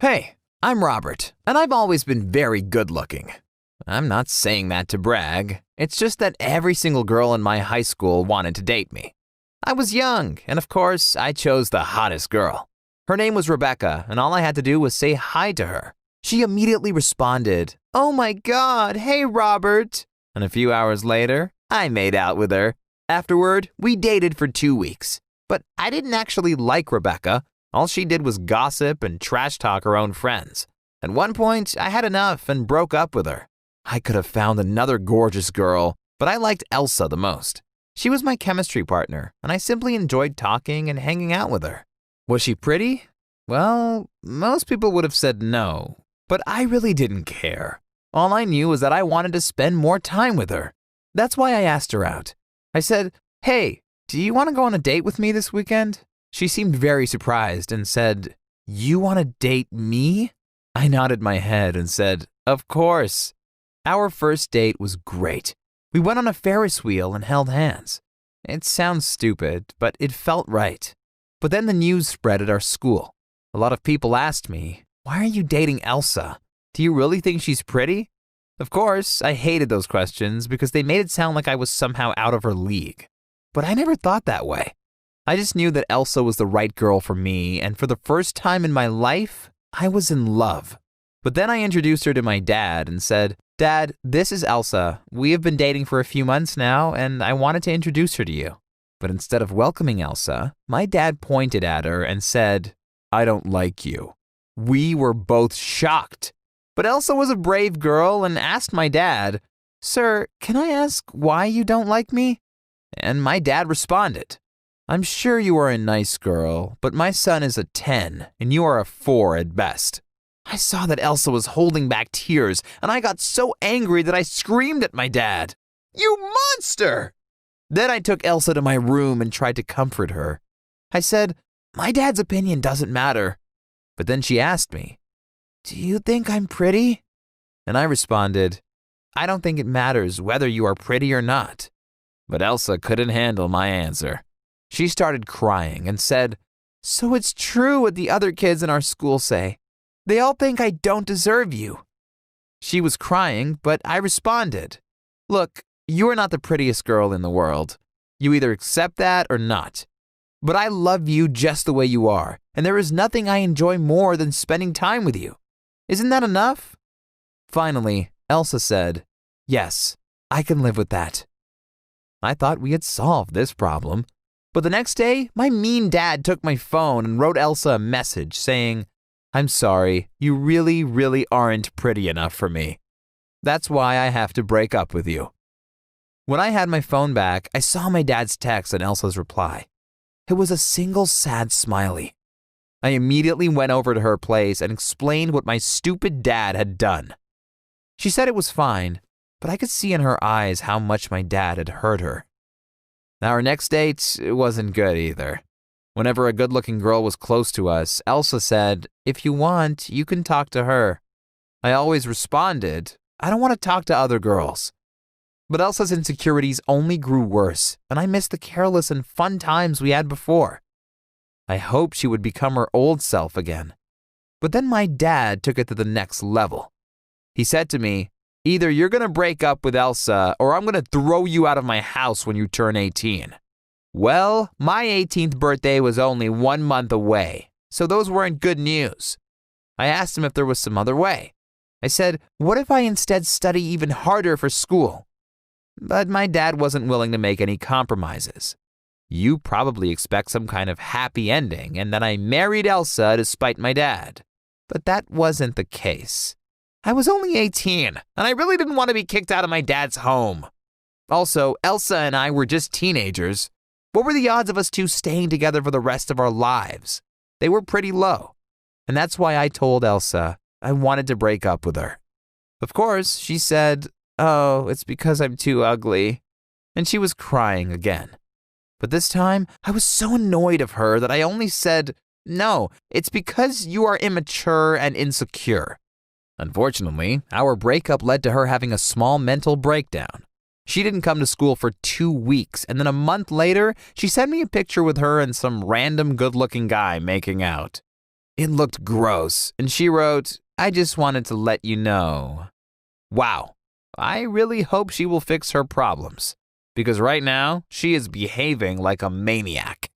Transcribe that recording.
Hey, I'm Robert, and I've always been very good-looking. I'm not saying that to brag. It's just that every single girl in my high school wanted to date me. I was young, and of course, I chose the hottest girl. Her name was Rebecca, and all I had to do was say hi to her. She immediately responded, "Oh my God, hey Robert." And a few hours later, I made out with her. Afterward, we dated for 2 weeks. But I didn't actually like Rebecca. All she did was gossip and trash talk her own friends. At one point, I had enough and broke up with her. I could have found another gorgeous girl, but I liked Elsa the most. She was my chemistry partner, and I simply enjoyed talking and hanging out with her. Was she pretty? Well, most people would have said no, but I really didn't care. All I knew was that I wanted to spend more time with her. That's why I asked her out. I said, "Hey, do you want to go on a date with me this weekend?" She seemed very surprised and said, "You want to date me?" I nodded my head and said, "Of course." Our first date was great. We went on a ferris wheel and held hands. It sounds stupid, but it felt right. But then the news spread at our school. A lot of people asked me, "Why are you dating Elsa? Do you really think she's pretty?" Of course, I hated those questions because they made it sound like I was somehow out of her league. But I never thought that way. I just knew that Elsa was the right girl for me, and for the first time in my life, I was in love. But then I introduced her to my dad and said, "Dad, this is Elsa. We have been dating for a few months now, and I wanted to introduce her to you." But instead of welcoming Elsa, my dad pointed at her and said, "I don't like you." We were both shocked. But Elsa was a brave girl and asked my dad, "Sir, can I ask why you don't like me?" And my dad responded, "I'm sure you are a nice girl, but my son is a 10 and you are a 4 at best." I saw that Elsa was holding back tears, and I got so angry that I screamed at my dad, "You monster!" Then I took Elsa to my room and tried to comfort her. I said, "My dad's opinion doesn't matter." But then she asked me, "Do you think I'm pretty?" And I responded, "I don't think it matters whether you are pretty or not." But Elsa couldn't handle my answer. She started crying and said, "So it's true what the other kids in our school say. They all think I don't deserve you." She was crying, but I responded, "Look, you are not the prettiest girl in the world. You either accept that or not. But I love you just the way you are, and there is nothing I enjoy more than spending time with you. Isn't that enough?" Finally, Elsa said, "Yes, I can live with that." I thought we had solved this problem. But the next day, my mean dad took my phone and wrote Elsa a message saying, "I'm sorry, you really, really aren't pretty enough for me. That's why I have to break up with you." When I had my phone back, I saw my dad's text and Elsa's reply. It was a single sad smiley. I immediately went over to her place and explained what my stupid dad had done. She said it was fine, but I could see in her eyes how much my dad had hurt her. Our next date wasn't good either. Whenever a good-looking girl was close to us, Elsa said, "If you want, you can talk to her." I always responded, "I don't want to talk to other girls." But Elsa's insecurities only grew worse, and I missed the careless and fun times we had before. I hoped she would become her old self again. But then my dad took it to the next level. He said to me, "Either you're going to break up with Elsa or I'm going to throw you out of my house when you turn 18. Well, my 18th birthday was only 1 month away, so those weren't good news. I asked him if there was some other way. I said, "What if I instead study even harder for school?" But my dad wasn't willing to make any compromises. You probably expect some kind of happy ending and that I married Elsa despite my dad. But that wasn't the case. I was only 18, and I really didn't want to be kicked out of my dad's home. Also, Elsa and I were just teenagers. What were the odds of us two staying together for the rest of our lives? They were pretty low. And that's why I told Elsa I wanted to break up with her. Of course, she said, "Oh, it's because I'm too ugly." And she was crying again. But this time, I was so annoyed of her that I only said, "No, it's because you are immature and insecure." Unfortunately, our breakup led to her having a small mental breakdown. She didn't come to school for 2 weeks, and then a month later, she sent me a picture with her and some random good-looking guy making out. It looked gross, and she wrote, "I just wanted to let you know." Wow, I really hope she will fix her problems, because right now she is behaving like a maniac.